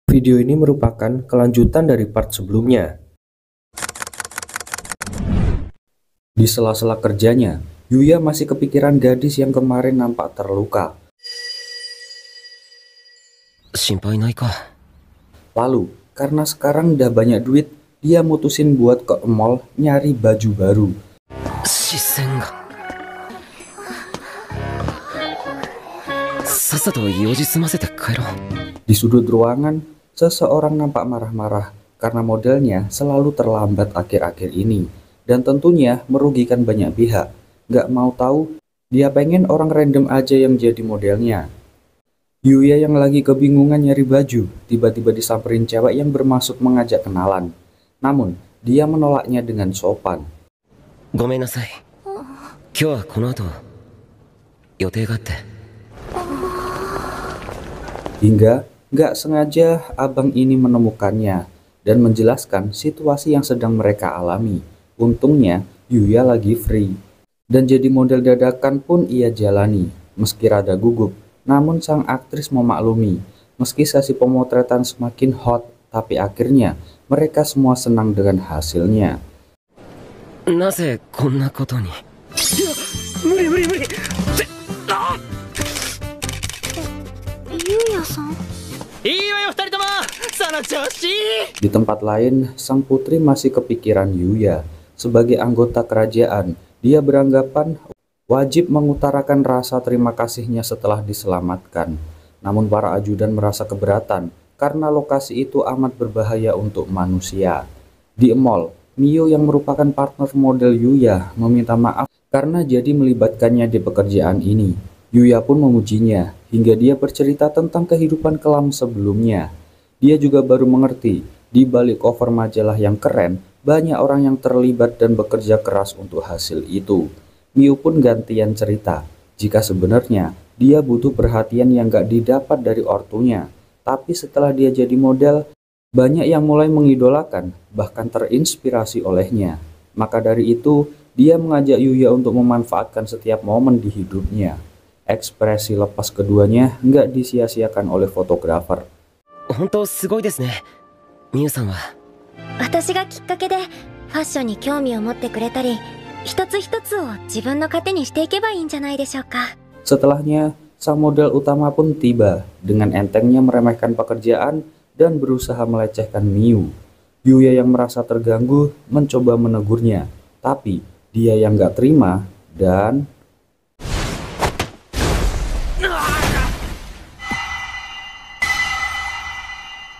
Video ini merupakan kelanjutan dari part sebelumnya. Di sela-sela kerjanya, Yuya masih kepikiran gadis yang kemarin nampak terluka. Lalu, karena sekarang udah banyak duit, dia mutusin buat ke mall nyari baju baru. Di sudut ruangan, seseorang nampak marah-marah karena modelnya selalu terlambat akhir-akhir ini. Dan tentunya merugikan banyak pihak. Gak mau tahu, dia pengen orang random aja yang jadi modelnya. Yuya yang lagi kebingungan nyari baju, tiba-tiba disamperin cewek yang bermaksud mengajak kenalan. Namun, dia menolaknya dengan sopan. Hingga gak sengaja abang ini menemukannya dan menjelaskan situasi yang sedang mereka alami. Untungnya, Yuya lagi free. Dan jadi model dadakan pun ia jalani. Meski rada gugup, namun sang aktris memaklumi. Meski sesi pemotretan semakin hot, tapi akhirnya mereka semua senang dengan hasilnya. Di tempat lain, sang putri masih kepikiran Yuya. Sebagai anggota kerajaan, dia beranggapan wajib mengutarakan rasa terima kasihnya setelah diselamatkan. Namun para ajudan merasa keberatan karena lokasi itu amat berbahaya untuk manusia. Di mall, Mio yang merupakan partner model Yuya meminta maaf karena jadi melibatkannya di pekerjaan ini. Yuya pun memujinya hingga dia bercerita tentang kehidupan kelam sebelumnya. Dia juga baru mengerti di balik cover majalah yang keren, banyak orang yang terlibat dan bekerja keras untuk hasil itu. Mio pun gantian cerita, jika sebenarnya dia butuh perhatian yang gak didapat dari ortunya. Tapi setelah dia jadi model, banyak yang mulai mengidolakan, bahkan terinspirasi olehnya. Maka dari itu, dia mengajak Yuya untuk memanfaatkan setiap momen di hidupnya. Ekspresi lepas keduanya gak disia-siakan oleh fotografer. 私がきっかけでファッションに興味を持ってくれたり、一つ一つを自分の糧にしていけばいいんじゃないでしょうか。 Setelahnya, sang model utama pun tiba dengan entengnya meremehkan pekerjaan dan berusaha melecehkan Miu. Yuya yang merasa terganggu mencoba menegurnya, tapi dia yang gak terima dan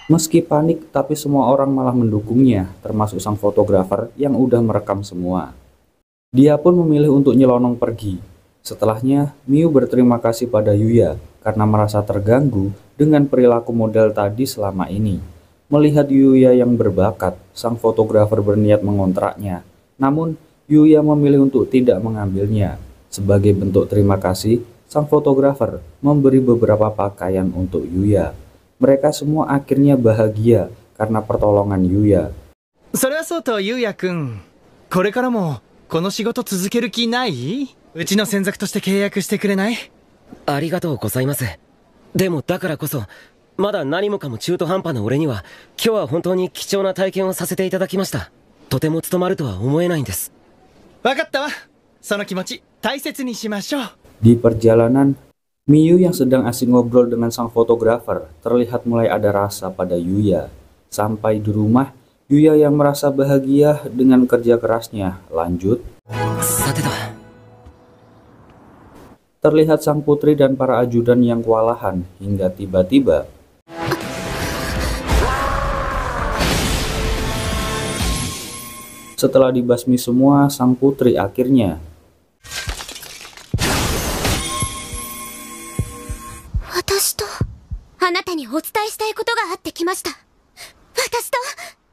meski panik, tapi semua orang malah mendukungnya, termasuk sang fotografer yang udah merekam semua. Dia pun memilih untuk nyelonong pergi. Setelahnya, Miu berterima kasih pada Yuya karena merasa terganggu dengan perilaku model tadi selama ini. Melihat Yuya yang berbakat, sang fotografer berniat mengontraknya. Namun, Yuya memilih untuk tidak mengambilnya. Sebagai bentuk terima kasih, sang fotografer memberi beberapa pakaian untuk Yuya. Mereka semua akhirnya bahagia karena pertolongan Yuya. それはそうと、ゆうやくん、これからもこの仕事続ける気ない？うちの専属として契約してくれない？ありがとうございます。でもだからこそ、まだ何もかも中途半端な俺には、今日は本当に貴重な体験をさせていただきました。とても務まるとは思えないんです。わかったわ。その気持ち大切にしましょう。 Di perjalanan, Miu yang sedang asik ngobrol dengan sang fotografer terlihat mulai ada rasa pada Yuya. Sampai di rumah, Yuya yang merasa bahagia dengan kerja kerasnya. Lanjut, terlihat sang putri dan para ajudan yang kewalahan hingga tiba-tiba setelah dibasmi semua, sang putri akhirnya 私とあなたにお伝えしたいことがあってきました。私と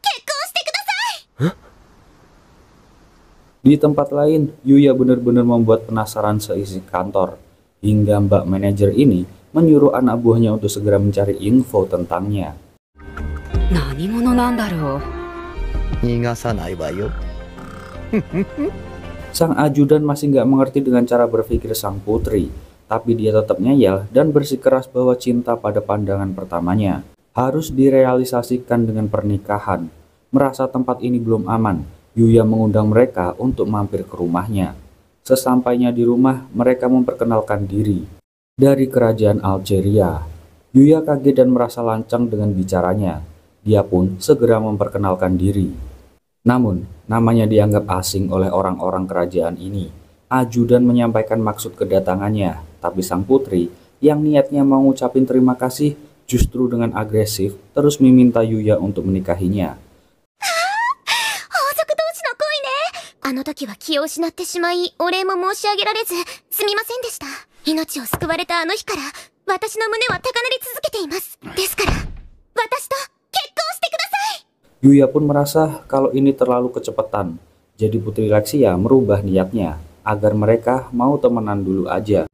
結婚してください。 Di tempat lain, Yuya benar-benar membuat penasaran seisi kantor. Hingga mbak manajer ini menyuruh anak buahnya untuk segera mencari info tentangnya. 何者なんだろう。逃がさないわよ。 Sang ajudan masih nggak mengerti dengan cara berpikir sang putri. Tapi dia tetap ngeyel dan bersikeras bahwa cinta pada pandangan pertamanya. harus direalisasikan dengan pernikahan. Merasa tempat ini belum aman, Yuya mengundang mereka untuk mampir ke rumahnya. Sesampainya di rumah, mereka memperkenalkan diri. Dari kerajaan Algeria. Yuya kaget dan merasa lancang dengan bicaranya. Dia pun segera memperkenalkan diri. Namun, namanya dianggap asing oleh orang-orang kerajaan ini. Ajudan menyampaikan maksud kedatangannya, tapi sang putri yang niatnya mau ngucapin terima kasih justru dengan agresif terus meminta Yuya untuk menikahinya. あの時は気を失ってしまい、お礼も申し上げられず、すみませんでした。命を救われたあの日から、私の胸は高鳴り続けています。ですから、私と結婚してください。Yuya pun merasa kalau ini terlalu kecepatan. Jadi Putri Lexia merubah niatnya agar mereka mau temenan dulu aja.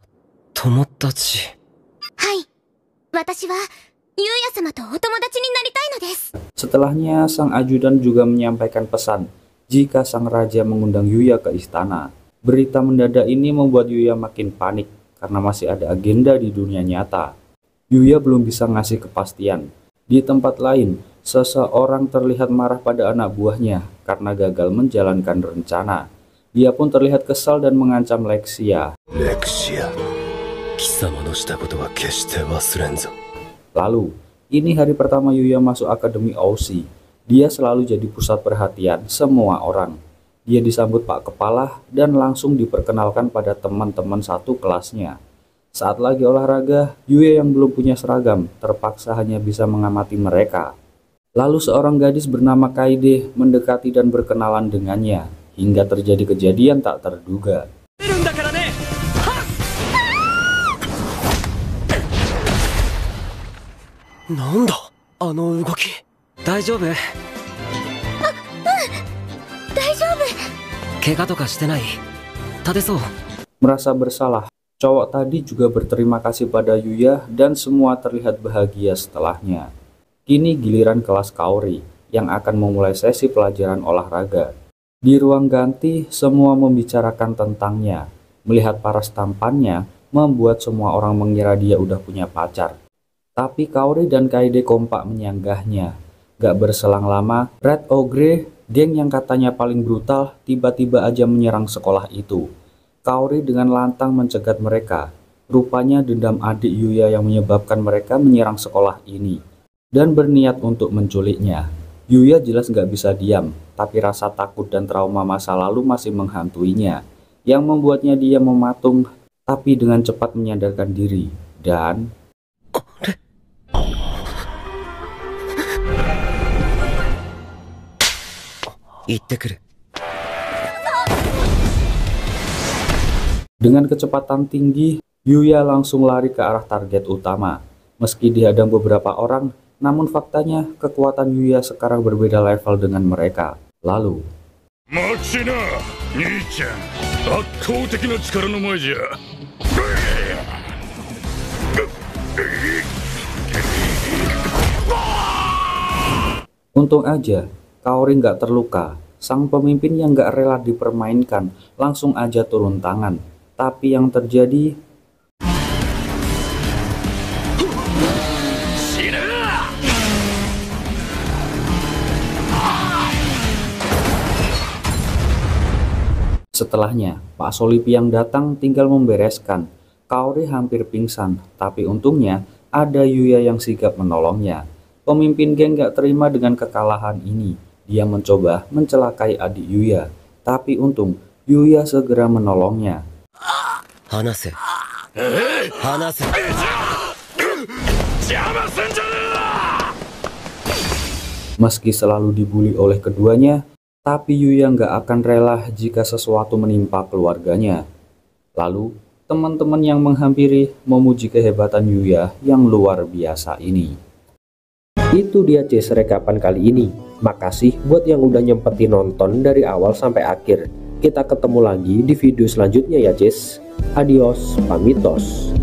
友達。はい。私は、ユウヤ様とお友達になりたいのです。 Setelahnya, sang ajudan juga menyampaikan pesan jika sang raja mengundang Yuya ke istana. Berita mendadak ini membuat Yuya makin panik karena masih ada agenda di dunia nyata. Yuya belum bisa ngasih kepastian. Di tempat lain, seseorang terlihat marah pada anak buahnya karena gagal menjalankan rencana. Dia pun terlihat kesal dan mengancam Lexia. Lalu, ini hari pertama Yuya masuk Akademi Oushi. Dia selalu jadi pusat perhatian semua orang. Dia disambut Pak Kepala dan langsung diperkenalkan pada teman-teman satu kelasnya. Saat lagi olahraga, Yuya yang belum punya seragam terpaksa hanya bisa mengamati mereka. Lalu seorang gadis bernama Kaide mendekati dan berkenalan dengannya, hingga terjadi kejadian tak terduga. Nanda? あの動き。大丈夫？大丈夫。怪我とかしてない？立てそう？ Merasa bersalah, cowok tadi juga berterima kasih pada Yuya dan semua terlihat bahagia setelahnya. Kini giliran kelas Kaori yang akan memulai sesi pelajaran olahraga. Di ruang ganti, semua membicarakan tentangnya. Melihat paras tampannya, membuat semua orang mengira dia udah punya pacar. Tapi Kaori dan Kaede kompak menyanggahnya. Gak berselang lama, Red Ogre, geng yang katanya paling brutal, tiba-tiba aja menyerang sekolah itu. Kaori dengan lantang mencegat mereka. Rupanya dendam adik Yuya yang menyebabkan mereka menyerang sekolah ini. Dan berniat untuk menculiknya. Yuya jelas gak bisa diam, tapi rasa takut dan trauma masa lalu masih menghantuinya. Yang membuatnya dia mematung, tapi dengan cepat menyadarkan diri. Dan... Dengan kecepatan tinggi, Yuya langsung lari ke arah target utama. Meski dihadang beberapa orang, namun faktanya kekuatan Yuya sekarang berbeda level dengan mereka. Lalu, untung aja Kaori nggak terluka. Sang pemimpin yang nggak rela dipermainkan langsung aja turun tangan. Tapi yang terjadi... Setelahnya, Pak Solipi yang datang tinggal membereskan. Kaori hampir pingsan, tapi untungnya ada Yuya yang sigap menolongnya. Pemimpin geng gak terima dengan kekalahan ini. Dia mencoba mencelakai adik Yuya, tapi untung Yuya segera menolongnya. Hanase. Hanase. Meski selalu dibully oleh keduanya, tapi Yuya nggak akan rela jika sesuatu menimpa keluarganya. Lalu, teman-teman yang menghampiri memuji kehebatan Yuya yang luar biasa ini. Itu dia Cis rekapan kali ini. Makasih buat yang udah nyempetin nonton dari awal sampai akhir. Kita ketemu lagi di video selanjutnya ya Cis. Adios, pamitos.